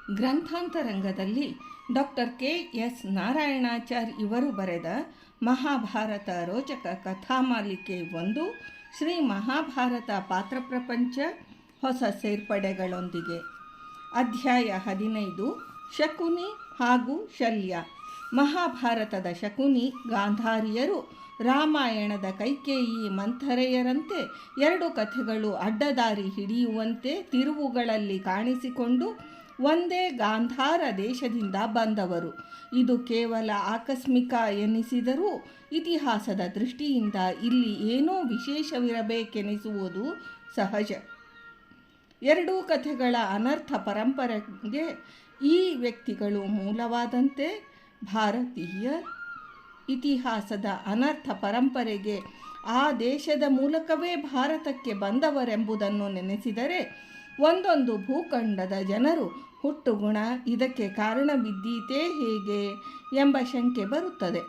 ಗ್ರಂಥಾಂತರಂಗದಲ್ಲಿ doctor KS. Narayanachar ಇವರು ಬರೆದ ಮಹಾಭಾರತ ರೋಚಕ ಕಥಾಮಾಲಿಕೆ 1 ಶ್ರೀ ಮಹಾಭಾರತ ಪಾತ್ರಪ್ರಪಂಚ ಹೊಸ ಸೇರ್ಪಡೆಗಳೊಂದಿಗೆ. ಅಧ್ಯಾಯ 15 ಶಕುನಿ ಹಾಗೂ ಶಲ್ಯ. ಮಹಾಭಾರತದ ಶಕುನಿ ಗಾಂಧಾರಿಯರು ರಾಮಾಯಣದ ಕೈಕೇಯಿ ಮಂಥರೆಯರಂತೆ 2 ಕಥೆಗಳು ಅಡ್ಡದಾರಿ ಹಿಡಿಯುವಂತೆ ತಿರುವುಗಳಲ್ಲಿ ಕಾಣಿಸಿಕೊಂಡು ಒಂದೇ ಗಾಂಧಾರ ದೇಶದಿಂದ ಬಂದವರು. ಇದು ಕೇವಲ ಆಕಸ್ಮಿಕ ಎನ್ನಿಸಿದರೂ ಇತಿಹಾಸದ ದೃಷ್ಟಿಯಿಂದ ಇಲ್ಲಿ ಏನೋ ವಿಶೇಷವಿರಬೇಕೆನಿಸುವುದು ಸಹಜ. 2 ಕಥೆಗಳ ಅನರ್ಥ ಪರಂಪರೆಗೆ ಈ ವ್ಯಕ್ತಿಗಳು ಮೂಲವಾದಂತೆ ಭಾರತೀಯ ಇತಿಹಾಸದ ಅನರ್ಥ ಪರಂಪರೆಗೆ ಆ ದೇಶದ ಮೂಲಕವೇ ಭಾರತಕ್ಕೆ ಬಂದವರೆಂಬುದನ್ನು ನೆನೆಸಿದರೆ ಒಂದೊಂದು ಭೂಖಂಡದ ಜನರು ಹುಟ್ಟುಗುಣ ಇದಕ್ಕೆ ಕಾರಣವಿದ್ದೀತೇ ಹೇಗೆ ಎಂಬ ಶಂಕೆ ಬರುತ್ತದೆ.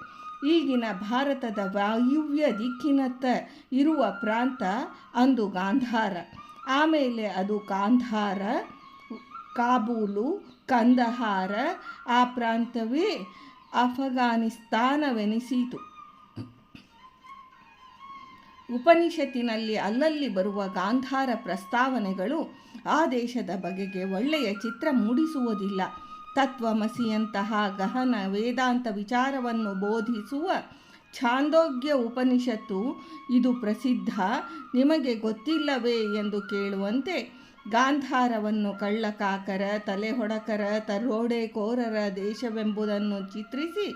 ಈಗಿನ ಭಾರತದ ವಾಯುವ್ಯ ದಿಕ್ಕಿನತ್ತ ಇರುವ ಪ್ರಾಂತ ಅಂದು ಗಾಂಧಾರ, ಆಮೇಲೆ ಅದು ಕಾಂಧಾರ, ಕಾಬೂಲು, ಕಂದಹಾರ, ಆ ಪ್ರಾಂತವೇ ಅಫಘಾನಿಸ್ತಾನವೆನಿಸಿತು. ಉಪನಿಷತ್ತಿನಲ್ಲಿ ಅಲ್ಲಲ್ಲಿ ಬರುವ ಗಾಂಧಾರ ಪ್ರಸ್ತಾವನೆಗಳು ಆ ದೇಶದ ಬಗೆಗೆ ಒಳ್ಳೆಯ ಚಿತ್ರ ಮೂಡಿಸುವುದಿಲ್ಲ. ತತ್ವಮಸಿಯಂತಹ ಗಹನ ವೇದಾಂತ ವಿಚಾರವನ್ನು ಬೋಧಿಸುವ ಛಾಂದೋಗ್ಯ ಉಪನಿಷತ್ತು ಇದು ಪ್ರಸಿದ್ಧ, ನಿಮಗೆ ಗೊತ್ತಿಲ್ಲವೇ ಎಂದು ಕೇಳುವಂತೆ ಗಾಂಧಾರವನ್ನು ಕಳ್ಳಕಾಕರ, ತಲೆಹೊಡಕರ, ತರೋಡೆಕೋರರ ದೇಶವೆಂಬುದನ್ನು ಚಿತ್ರಿಸಿ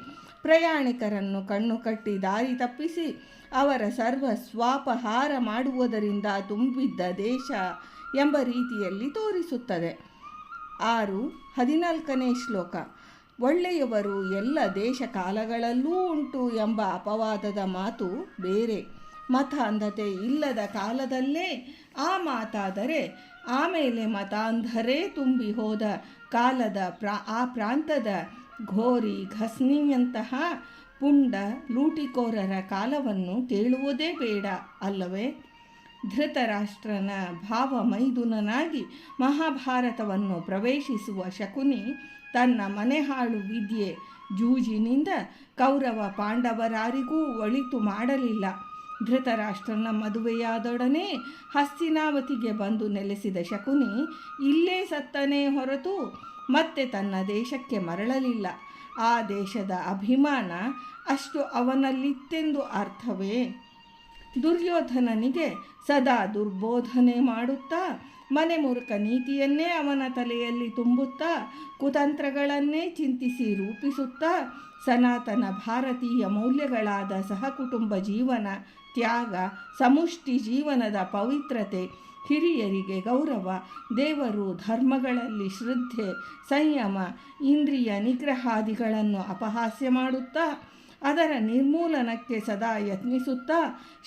ಪ್ರಯಾಣಿಕರನ್ನು ಕಣ್ಣು ಕಟ್ಟಿ ದಾರಿ ತಪ್ಪಿಸಿ ಅವರ ಸರ್ವಸ್ವಾಪಹಾರ ಮಾಡುವುದರಿಂದ ತುಂಬಿದ್ದ ದೇಶ ಎಂಬ ರೀತಿಯಲ್ಲಿ ತೋರಿಸುತ್ತದೆ. 6:14 ಶ್ಲೋಕ. ಒಳ್ಳೆಯವರು ಎಲ್ಲ ದೇಶ ಕಾಲಗಳಲ್ಲೂ ಉಂಟು ಎಂಬ ಅಪವಾದದ ಮಾತು ಬೇರೆ. ಮತಾಂಧತೆ ಇಲ್ಲದ ಕಾಲದಲ್ಲೇ ಆ ಮಾತಾದರೆ ಆಮೇಲೆ ಮತಾಂಧರೇ ತುಂಬಿ ಹೋದ ಕಾಲದ ಆ ಪ್ರಾಂತದ ಘೋರಿ ಘಸ್ನಿಯಂತಹ ಪುಂಡ ಲೂಟಿಕೋರರ ಕಾಲವನ್ನು ಕೇಳುವುದೇ ಬೇಡ ಅಲ್ಲವೇ? ಧೃತರಾಷ್ಟ್ರನ ಭಾವಮೈದುನನಾಗಿ ಮಹಾಭಾರತವನ್ನು ಪ್ರವೇಶಿಸುವ ಶಕುನಿ ತನ್ನ ಮನೆಹಾಳು ವಿದ್ಯೆ ಜೂಜಿನಿಂದ ಕೌರವ ಪಾಂಡವರಾರಿಗೂ ಒಳಿತು ಮಾಡಲಿಲ್ಲ. ಧೃತರಾಷ್ಟ್ರನ ಮದುವೆಯಾದೊಡನೆ ಹಸ್ತಿನಾವತಿಗೆ ಬಂದು ನೆಲೆಸಿದ ಶಕುನಿ ಇಲ್ಲೇ ಸತ್ತನೇ ಹೊರತು ಮತ್ತೆ ತನ್ನ ದೇಶಕ್ಕೆ ಮರಳಲಿಲ್ಲ. ಆ ದೇಶದ ಅಭಿಮಾನ ಅಷ್ಟು ಅವನಲ್ಲಿತ್ತೆಂದು ಅರ್ಥವೇ? ದುರ್ಯೋಧನನಿಗೆ ಸದಾ ದುರ್ಬೋಧನೆ ಮಾಡುತ್ತಾ ಮನೆ ಮುರುಕ ನೀತಿಯನ್ನೇ ಅವನ ತಲೆಯಲ್ಲಿ ತುಂಬುತ್ತಾ ಕುತಂತ್ರಗಳನ್ನೇ ಚಿಂತಿಸಿ ರೂಪಿಸುತ್ತಾ ಸನಾತನ ಭಾರತೀಯ ಮೌಲ್ಯಗಳಾದ ಸಹಕುಟುಂಬ ಜೀವನ, ತ್ಯಾಗ, ಸಮುಷ್ಟಿ ಜೀವನದ ಪವಿತ್ರತೆ, ಹಿರಿಯರಿಗೆ ಗೌರವ, ದೇವರು, ಧರ್ಮಗಳಲ್ಲಿ ಶ್ರದ್ಧೆ, ಸಂಯಮ, ಇಂದ್ರಿಯ ನಿಗ್ರಹಾದಿಗಳನ್ನು ಅಪಹಾಸ್ಯ ಮಾಡುತ್ತಾ ಅದರ ನಿರ್ಮೂಲನಕ್ಕೆ ಸದಾ ಯತ್ನಿಸುತ್ತಾ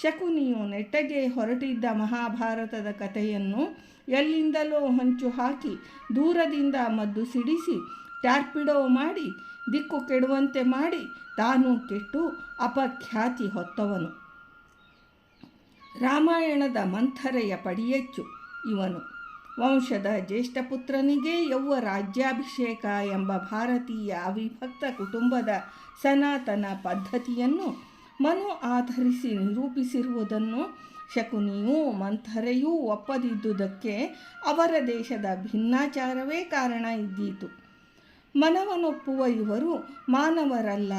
ಶಕುನಿಯು ನೆಟ್ಟಗೆ ಹೊರಟಿದ್ದ ಮಹಾಭಾರತದ ಕಥೆಯನ್ನು ಎಲ್ಲಿಂದಲೋ ಹೊಂಚು ಹಾಕಿ ದೂರದಿಂದ ಮದ್ದು ಸಿಡಿಸಿ ಟಾರ್ಪಿಡೋ ಮಾಡಿ ದಿಕ್ಕು ಕೆಡುವಂತೆ ಮಾಡಿ ತಾನು ಕೆಟ್ಟು ಅಪಖ್ಯಾತಿ ಹೊತ್ತವನು. ರಾಮಾಯಣದ ಮಂಥರೆಯ ಪಡಿಯಚ್ಚು ಇವನು. ವಂಶದ ಜ್ಯೇಷ್ಠಪುತ್ರನಿಗೆ ಯೌವ ರಾಜ್ಯಾಭಿಷೇಕ ಎಂಬ ಭಾರತೀಯ ಅವಿಭಕ್ತ ಕುಟುಂಬದ ಸನಾತನ ಪದ್ಧತಿಯನ್ನು ಮನು ಆಧರಿಸಿ ನಿರೂಪಿಸಿರುವುದನ್ನು ಶಕುನಿಯೂ ಮಂಥರೆಯೂ ಒಪ್ಪದಿದ್ದುದಕ್ಕೆ ಅವರ ದೇಶದ ಭಿನ್ನಾಚಾರವೇ ಕಾರಣ ಇದ್ದೀತು. ಮನವನ್ನೊಪ್ಪುವ ಇವರು ಮಾನವರಲ್ಲ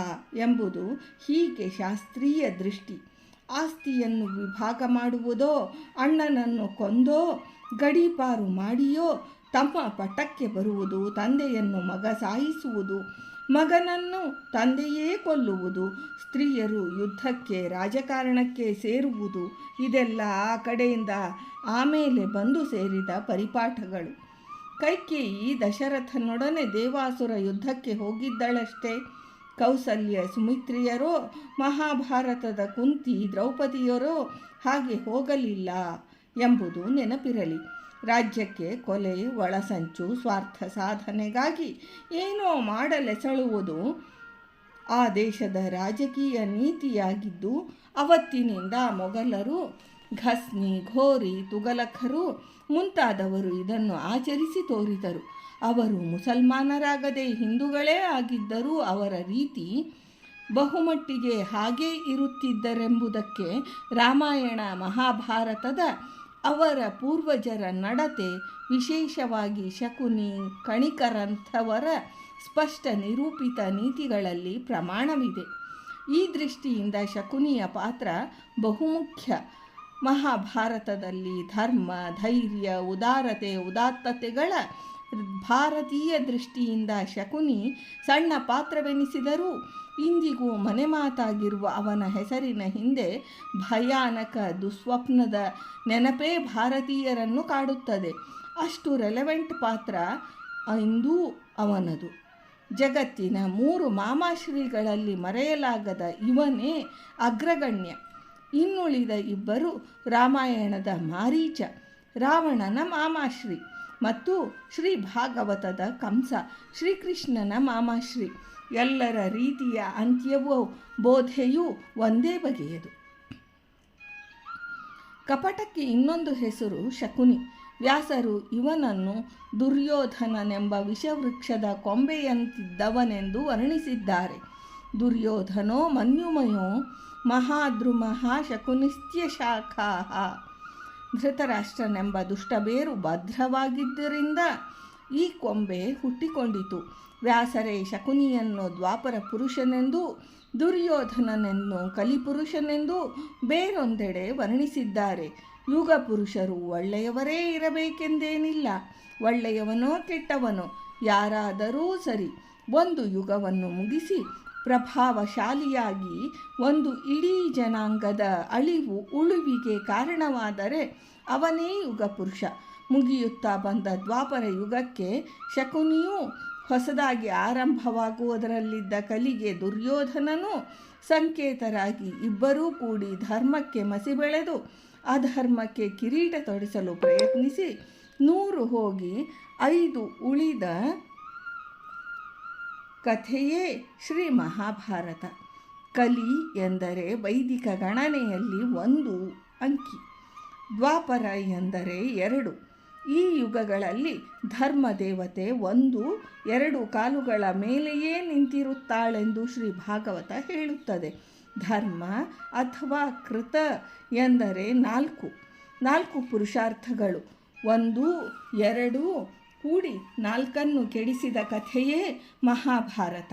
ಎಂಬುದು ಹೀಗೆ ಶಾಸ್ತ್ರೀಯ ದೃಷ್ಟಿ. ಆಸ್ತಿಯನ್ನು ವಿಭಾಗ ಮಾಡುವುದೋ, ಅಣ್ಣನನ್ನು ಕೊಂದೋ, ಗಡೀಪಾರು ಮಾಡಿಯೋ ತಮ್ಮ ಪಟ್ಟಕ್ಕೆ ಬರುವುದು, ತಂದೆಯನ್ನು ಮಗ ಸಾಯಿಸುವುದು, ಮಗನನ್ನು ತಂದೆಯೇ ಕೊಲ್ಲುವುದು, ಸ್ತ್ರೀಯರು ಯುದ್ಧಕ್ಕೆ ರಾಜಕಾರಣಕ್ಕೆ ಸೇರುವುದು, ಇದೆಲ್ಲ ಆ ಕಡೆಯಿಂದ ಆಮೇಲೆ ಬಂದು ಸೇರಿದ ಪರಿಪಾಠಗಳು. ಕೈಕೇಯಿ ದಶರಥನೊಡನೆ ದೇವಾಸುರ ಯುದ್ಧಕ್ಕೆ ಹೋಗಿದ್ದಳಷ್ಟೇ. ಕೌಸಲ್ಯ ಸುಮಿತ್ರಿಯರೋ ಮಹಾಭಾರತದ ಕುಂತಿ ದ್ರೌಪದಿಯರೋ ಹಾಗೆ ಹೋಗಲಿಲ್ಲ ಎಂಬುದು ನೆನಪಿರಲಿ. ರಾಜ್ಯಕ್ಕೆ ಕೊಲೆ, ಒಳಸಂಚು, ಸ್ವಾರ್ಥ ಸಾಧನೆಗಾಗಿ ಏನೋ ಮಾಡಲೆಸಳುವುದು ಆ ದೇಶದ ರಾಜಕೀಯ ನೀತಿಯಾಗಿದ್ದು ಅವತ್ತಿನಿಂದ ಮೊಘಲರು ಘಸ್ನಿ, ಘೋರಿ, ತುಗಲಕರು ಮುಂತಾದವರು ಇದನ್ನು ಆಚರಿಸಿ ತೋರಿದರು. ಅವರು ಮುಸಲ್ಮಾನರಾಗದೆ ಹಿಂದೂಗಳೇ ಆಗಿದ್ದರೂ ಅವರ ರೀತಿ ಬಹುಮಟ್ಟಿಗೆ ಹಾಗೇ ಇರುತ್ತಿದ್ದರೆಂಬುದಕ್ಕೆ ರಾಮಾಯಣ ಮಹಾಭಾರತದ ಅವರ ಪೂರ್ವಜರ ನಡತೆ, ವಿಶೇಷವಾಗಿ ಶಕುನಿ, ಕಣಿಕರಂಥವರ ಸ್ಪಷ್ಟ ನಿರೂಪಿತ ನೀತಿಗಳಲ್ಲಿ ಪ್ರಮಾಣವಿದೆ. ಈ ದೃಷ್ಟಿಯಿಂದ ಶಕುನಿಯ ಪಾತ್ರ ಬಹುಮುಖ್ಯ. ಮಹಾಭಾರತದಲ್ಲಿ ಧರ್ಮ, ಧೈರ್ಯ, ಉದಾರತೆ, ಉದಾತ್ತತೆಗಳ ಭಾರತೀಯ ದೃಷ್ಟಿಯಿಂದ ಶಕುನಿ ಸಣ್ಣ ಪಾತ್ರವೆನಿಸಿದರೂ ಇಂದಿಗೂ ಮನೆಮಾತಾಗಿರುವ ಅವನ ಹೆಸರಿನ ಹಿಂದೆ ಭಯಾನಕ ದುಸ್ವಪ್ನದ ನೆನಪೇ ಭಾರತೀಯರನ್ನು ಕಾಡುತ್ತದೆ. ಅಷ್ಟು ರೆಲೆವೆಂಟ್ ಪಾತ್ರ ಇಂದೂ ಅವನದು. ಜಗತ್ತಿನ 3 ಮಾಮಾಶ್ರೀಗಳಲ್ಲಿ ಮರೆಯಲಾಗದ ಇವನೇ ಅಗ್ರಗಣ್ಯ. ಇನ್ನುಳಿದ ಇಬ್ಬರು ರಾಮಾಯಣದ ಮಾರೀಚ, ರಾವಣನ ಮಾಮಾಶ್ರೀ, ಮತ್ತು ಶ್ರೀ ಭಾಗವತದ ಕಂಸ, ಶ್ರೀಕೃಷ್ಣನ ಮಾಮಾಶ್ರೀ. ಎಲ್ಲರ ರೀತಿಯ ಅಂತ್ಯವೂ ಬೋಧೆಯೂ ಒಂದೇ ಬಗೆಯದು. ಕಪಟಕ್ಕೆ ಇನ್ನೊಂದು ಹೆಸರು ಶಕುನಿ. ವ್ಯಾಸರು ಇವನನ್ನು ದುರ್ಯೋಧನನೆಂಬ ವಿಷವೃಕ್ಷದ ಕೊಂಬೆಯಂತಿದ್ದವನೆಂದು ವರ್ಣಿಸಿದ್ದಾರೆ. ದುರ್ಯೋಧನೋ ಮನ್ಯುಮಯೋ ಮಹಾದ್ರುಮಃ ಶಕುನಿಸ್ತ್ಯ ಶಾಖಾಃ. ಧೃತರಾಷ್ಟ್ರನೆಂಬ ದುಷ್ಟಬೇರು ಭದ್ರವಾಗಿದ್ದರಿಂದ ಈ ಕೊಂಬೆ ಹುಟ್ಟಿಕೊಂಡಿತು. ವ್ಯಾಸರೇ ಶಕುನಿಯನ್ನು ದ್ವಾಪರ ಪುರುಷನೆಂದು, ದುರ್ಯೋಧನನನ್ನು ಕಲಿಪುರುಷನೆಂದು ಬೇರೊಂದೆಡೆ ವರ್ಣಿಸಿದ್ದಾರೆ. ಯುಗ ಪುರುಷರು ಒಳ್ಳೆಯವರೇ ಇರಬೇಕೆಂದೇನಿಲ್ಲ. ಒಳ್ಳೆಯವನೋ ಕೆಟ್ಟವನೋ ಯಾರಾದರೂ ಸರಿ, ಒಂದು ಯುಗವನ್ನು ಮುಗಿಸಿ ಪ್ರಭಾವಶಾಲಿಯಾಗಿ ಒಂದು ಇಡೀ ಜನಾಂಗದ ಉಳುವಿಗೆ ಕಾರಣವಾದರೆ ಅವನೇ ಯುಗ ಪುರುಷ. ಮುಗಿಯುತ್ತಾ ಬಂದ ದ್ವಾಪರ ಯುಗಕ್ಕೆ ಶಕುನಿಯೂ, ಹೊಸದಾಗಿ ಆರಂಭವಾಗುವುದರಲ್ಲಿದ್ದ ಕಲಿಗೆ ದುರ್ಯೋಧನನೂ ಸಂಕೇತರಾಗಿ ಇಬ್ಬರೂ ಕೂಡಿ ಧರ್ಮಕ್ಕೆ ಮಸಿ ಬೆಳೆದು ಅಧರ್ಮಕ್ಕೆ ಕಿರೀಟ ತೊಡಿಸಲು ಪ್ರಯತ್ನಿಸಿ 100 ಹೋಗಿ 5 ಉಳಿದ ಕಥೆಯೇ ಶ್ರೀ ಮಹಾಭಾರತ. ಕಲಿ ಎಂದರೆ ವೈದಿಕ ಗಣನೆಯಲ್ಲಿ 1 ಅಂಕಿ, ದ್ವಾಪರ ಎಂದರೆ 2. ಈ ಯುಗಗಳಲ್ಲಿ ಧರ್ಮದೇವತೆ 1-2 ಕಾಲುಗಳ ಮೇಲೆಯೇ ನಿಂತಿರುತ್ತಾಳೆಂದು ಶ್ರೀ ಭಾಗವತ ಹೇಳುತ್ತದೆ. ಧರ್ಮ ಅಥವಾ ಕೃತ ಎಂದರೆ 4 ಪುರುಷಾರ್ಥಗಳು, 1-2 ಕೂಡಿ 4 ಕೆಡಿಸಿದ ಕಥೆಯೇ ಮಹಾಭಾರತ.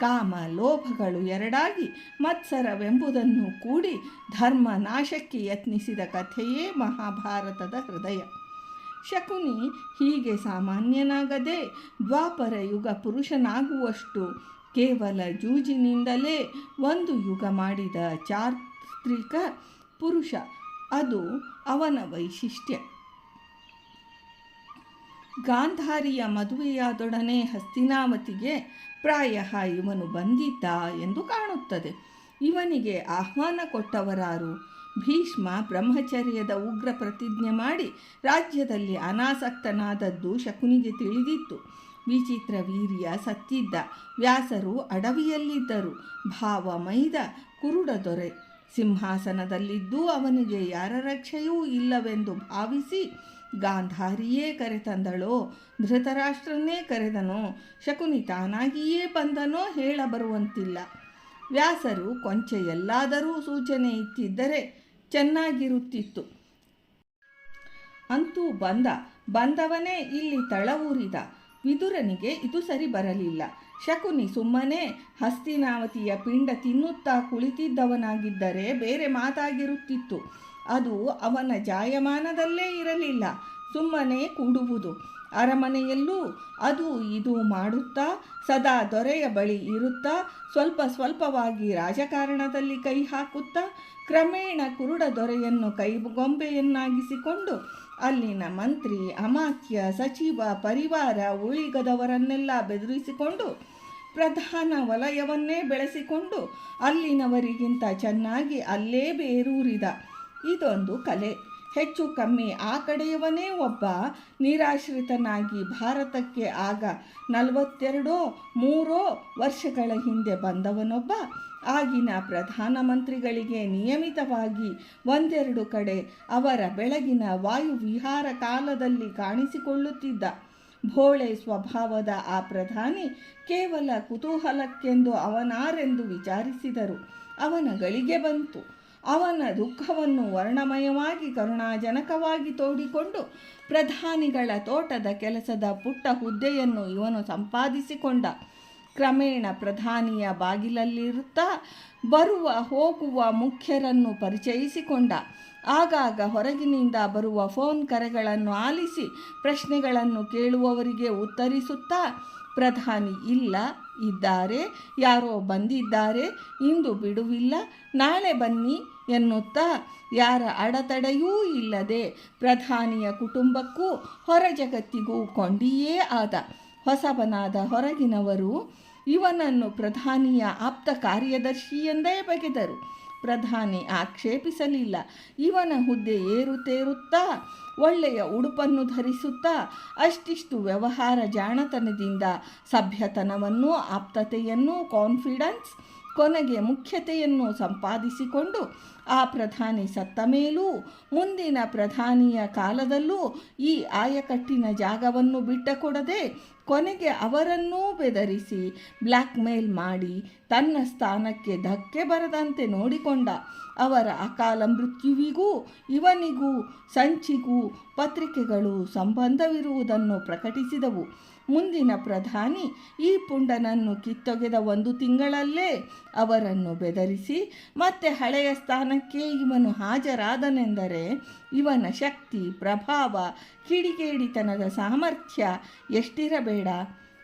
ಕಾಮ ಲೋಭಗಳು 2 ಮತ್ಸರವೆಂಬುದನ್ನು ಕೂಡಿ ಧರ್ಮ ನಾಶಕ್ಕೆ ಯತ್ನಿಸಿದ ಕಥೆಯೇ ಮಹಾಭಾರತದ ಹೃದಯ. ಶಕುನಿ ಹೀಗೆ ಸಾಮಾನ್ಯನಾಗದೆ ದ್ವಾಪರ ಯುಗ ಪುರುಷನಾಗುವಷ್ಟು ಕೇವಲ ಜೂಜಿನಿಂದಲೇ 1 ಯುಗ ಮಾಡಿದ ಚಾರಿತ್ರಿಕ ಪುರುಷ. ಅದು ಅವನ ವೈಶಿಷ್ಟ್ಯ. ಗಾಂಧಾರಿಯ ಮದುವೆಯಾದೊಡನೆ ಹಸ್ತಿನಾವತಿಗೆ ಪ್ರಾಯ ಇವನು ಬಂದಿದ್ದ ಎಂದು ಕಾಣುತ್ತದೆ. ಇವನಿಗೆ ಆಹ್ವಾನ ಕೊಟ್ಟವರಾರು? ಭೀಷ್ಮ ಬ್ರಹ್ಮಚರ್ಯದ ಉಗ್ರ ಪ್ರತಿಜ್ಞೆ ಮಾಡಿ ರಾಜ್ಯದಲ್ಲಿ ಅನಾಸಕ್ತನಾದದ್ದು ಶಕುನಿಗೆ ತಿಳಿದಿತ್ತು. ವಿಚಿತ್ರ ವೀರ್ಯ ಸತ್ತಿದ್ದ. ವ್ಯಾಸರು ಅಡವಿಯಲ್ಲಿದ್ದರು. ಭಾವ ಮೈದ ಕುರುಡ ದೊರೆ ಸಿಂಹಾಸನದಲ್ಲಿದ್ದು ಅವನಿಗೆ ಯಾರ ರಕ್ಷೆಯೂ ಇಲ್ಲವೆಂದು ಭಾವಿಸಿ ಗಾಂಧಾರಿಯೇ ಕರೆತಂದಳೋ, ಧೃತರಾಷ್ಟ್ರನ್ನೇ ಕರೆದನೋ, ಶಕುನಿ ತಾನಾಗಿಯೇ ಬಂದನೋ ಹೇಳಬರುವಂತಿಲ್ಲ. ವ್ಯಾಸರು ಕೊಂಚ ಎಲ್ಲಾದರೂ ಸೂಚನೆ ಇತ್ತಿದ್ದರೆ ಚೆನ್ನಾಗಿರುತ್ತಿತ್ತು. ಅಂತೂ ಬಂದವನೇ ಇಲ್ಲಿ ತಳವೂರಿದ. ವಿದುರನಿಗೆ ಇದು ಸರಿ ಬರಲಿಲ್ಲ. ಶಕುನಿ ಸುಮ್ಮನೆ ಹಸ್ತಿನಾವತಿಯ ಪಿಂಡ ತಿನ್ನುತ್ತಾ ಕುಳಿತಿದ್ದವನಾಗಿದ್ದರೆ ಬೇರೆ ಮಾತಾಗಿರುತ್ತಿತ್ತು. ಅದು ಅವನ ಜಾಯಮಾನದಲ್ಲೇ ಇರಲಿಲ್ಲ. ಸುಮ್ಮನೆ ಕೂಡುವುದು, ಅರಮನೆಯಲ್ಲೂ ಅದು ಇದು ಮಾಡುತ್ತಾ, ಸದಾ ದೊರೆಯ ಬಳಿ ಇರುತ್ತಾ, ಸ್ವಲ್ಪವಾಗಿ ರಾಜಕಾರಣದಲ್ಲಿ ಕೈ ಹಾಕುತ್ತಾ, ಕ್ರಮೇಣ ಕುರುಡ ದೊರೆಯನ್ನು ಕೈಗೊಂಬೆಯನ್ನಾಗಿಸಿಕೊಂಡು ಅಲ್ಲಿನ ಮಂತ್ರಿ, ಅಮಾತ್ಯ, ಸಚಿವ, ಪರಿವಾರ, ಉಳಿಗದವರನ್ನೆಲ್ಲ ಬೆದರಿಸಿಕೊಂಡು ಪ್ರಧಾನ ವಲಯವನ್ನೇ ಬೆಳೆಸಿಕೊಂಡು ಅಲ್ಲಿನವರಿಗಿಂತ ಚೆನ್ನಾಗಿ ಅಲ್ಲೇ ಬೇರೂರಿದ. ಇದೊಂದು ಕಲೆ. ಹೆಚ್ಚು ಕಮ್ಮಿ ಆ ಕಡೆಯವನೇ ಒಬ್ಬ ನಿರಾಶ್ರಿತನಾಗಿ ಭಾರತಕ್ಕೆ ಆಗ 42-3 ವರ್ಷಗಳ ಹಿಂದೆ ಬಂದವನೊಬ್ಬ ಆಗಿನ ಪ್ರಧಾನಮಂತ್ರಿಗಳಿಗೆ ನಿಯಮಿತವಾಗಿ ಒಂದೆರಡು ಕಡೆ ಅವರ ಬೆಳಗಿನ ವಾಯುವಿಹಾರ ಕಾಲದಲ್ಲಿ ಕಾಣಿಸಿಕೊಳ್ಳುತ್ತಿದ್ದ. ಭೋಳೆ ಸ್ವಭಾವದ ಆ ಪ್ರಧಾನಿ ಕೇವಲ ಕುತೂಹಲಕ್ಕೆಂದು ಅವನಾರೆಂದು ವಿಚಾರಿಸಿದರು. ಅವನ ಗಳಿಗೆ ಬಂತು. ಅವನ ದುಃಖವನ್ನು ವರ್ಣಮಯವಾಗಿ ಕರುಣಾಜನಕವಾಗಿ ತೋಡಿಕೊಂಡು ಪ್ರಧಾನಿಗಳ ತೋಟದ ಕೆಲಸದ ಪುಟ್ಟ ಹುದ್ದೆಯನ್ನು ಇವನು ಸಂಪಾದಿಸಿಕೊಂಡ. ಕ್ರಮೇಣ ಪ್ರಧಾನಿಯ ಬಾಗಿಲಲ್ಲಿರುತ್ತಾ ಬರುವ ಹೋಗುವ ಮುಖ್ಯರನ್ನು ಪರಿಚಯಿಸಿಕೊಂಡ. ಆಗಾಗ ಹೊರಗಿನಿಂದ ಬರುವ ಫೋನ್ ಕರೆಗಳನ್ನು ಆಲಿಸಿ ಪ್ರಶ್ನೆಗಳನ್ನು ಕೇಳುವವರಿಗೆ ಉತ್ತರಿಸುತ್ತಾ ಪ್ರಧಾನಿ ಇಲ್ಲ, ಇದ್ದಾರೆ, ಯಾರೋ ಬಂದಿದ್ದಾರೆ, ಇಂದು ಬಿಡುವಿಲ್ಲ, ನಾಳೆ ಬನ್ನಿ ಎನ್ನುತ್ತಾ ಯಾರ ಅಡೆತಡೆಯೂ ಇಲ್ಲದೆ ಪ್ರಧಾನಿಯ ಕುಟುಂಬಕ್ಕೂ ಹೊರ ಜಗತ್ತಿಗೂ ಕೊಂಡಿಯೇ ಆದ. ಹೊಸಬನಾದ ಹೊರಗಿನವರು ಇವನನ್ನು ಪ್ರಧಾನಿಯ ಆಪ್ತ ಕಾರ್ಯದರ್ಶಿ ಎಂದೇ ಬಗೆದರು. ಪ್ರಧಾನಿ ಆಕ್ಷೇಪಿಸಲಿಲ್ಲ. ಇವನ ಹುದ್ದೆ ಏರುತ್ತೇರುತ್ತಾ ಒಳ್ಳೆಯ ಉಡುಪನ್ನು ಧರಿಸುತ್ತಾ ಅಷ್ಟಿಷ್ಟು ವ್ಯವಹಾರ ಜಾಣತನದಿಂದ ಸಭ್ಯತನವನ್ನು, ಆಪ್ತತೆಯನ್ನು, ಕಾನ್ಫಿಡೆನ್ಸ್, ಕೊನೆಗೆ ಮುಖ್ಯತೆಯನ್ನು ಸಂಪಾದಿಸಿಕೊಂಡು ಆ ಪ್ರಧಾನಿ ಸತ್ತ ಮೇಲೂ ಮುಂದಿನ ಪ್ರಧಾನಿಯ ಕಾಲದಲ್ಲೂ ಈ ಆಯಕಟ್ಟಿನ ಜಾಗವನ್ನು ಬಿಟ್ಟಕೊಡದೆ ಕೊನೆಗೆ ಅವರನ್ನೂ ಬೆದರಿಸಿ ಬ್ಲ್ಯಾಕ್ ಮೇಲ್ ಮಾಡಿ ತನ್ನ ಸ್ಥಾನಕ್ಕೆ ಧಕ್ಕೆ ಬರದಂತೆ ನೋಡಿಕೊಂಡ. ಅವರ ಅಕಾಲ ಮೃತ್ಯುವಿಗೂ ಇವನಿಗೂ ಸಂಚಿಗೂ ಪತ್ರಿಕೆಗಳು ಸಂಬಂಧವಿರುವುದನ್ನು ಪ್ರಕಟಿಸಿದವು. ಮುಂದಿನ ಪ್ರಧಾನಿ ಈ ಪುಂಡನನ್ನು ಕಿತ್ತೊಗೆದ 1 ತಿಂಗಳಲ್ಲೇ ಅವರನ್ನು ಬೆದರಿಸಿ ಮತ್ತೆ ಹಳೆಯ ಸ್ಥಾನಕ್ಕೆ ಇವನು ಹಾಜರಾದನೆಂದರೆ ಇವನ ಶಕ್ತಿ, ಪ್ರಭಾವ, ಕಿಡಿಗೇಡಿತನದ ಸಾಮರ್ಥ್ಯ ಎಷ್ಟಿರಬೇಡ.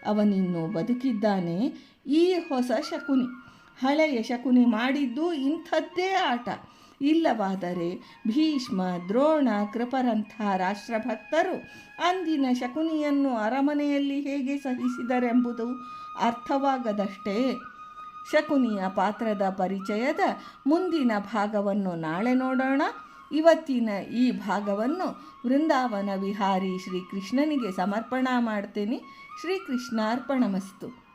ಅವನಿನ್ನೂ ಬದುಕಿದ್ದಾನೆ. ಈ ಹೊಸ ಶಕುನಿ, ಹಳೆಯ ಶಕುನಿ ಮಾಡಿದ್ದು ಇಂಥದ್ದೇ ಆಟ. ಇಲ್ಲವಾದರೆ ಭೀಷ್ಮ, ದ್ರೋಣ, ಕೃಪರಂಥ ರಾಷ್ಟ್ರಭಕ್ತರು ಅಂದಿನ ಶಕುನಿಯನ್ನು ಅರಮನೆಯಲ್ಲಿ ಹೇಗೆ ಸಹಿಸಿದರೆಂಬುದು ಅರ್ಥವಾಗದಷ್ಟೇ. ಶಕುನಿಯ ಪಾತ್ರದ ಪರಿಚಯದ ಮುಂದಿನ ಭಾಗವನ್ನು ನಾಳೆ ನೋಡೋಣ. ಇವತ್ತಿನ ಈ ಭಾಗವನ್ನು ವೃಂದಾವನ ವಿಹಾರಿ ಶ್ರೀಕೃಷ್ಣನಿಗೆ ಸಮರ್ಪಣಾ ಮಾಡ್ತೇನೆ. ಶ್ರೀಕೃಷ್ಣಾರ್ಪಣಮಸ್ತು.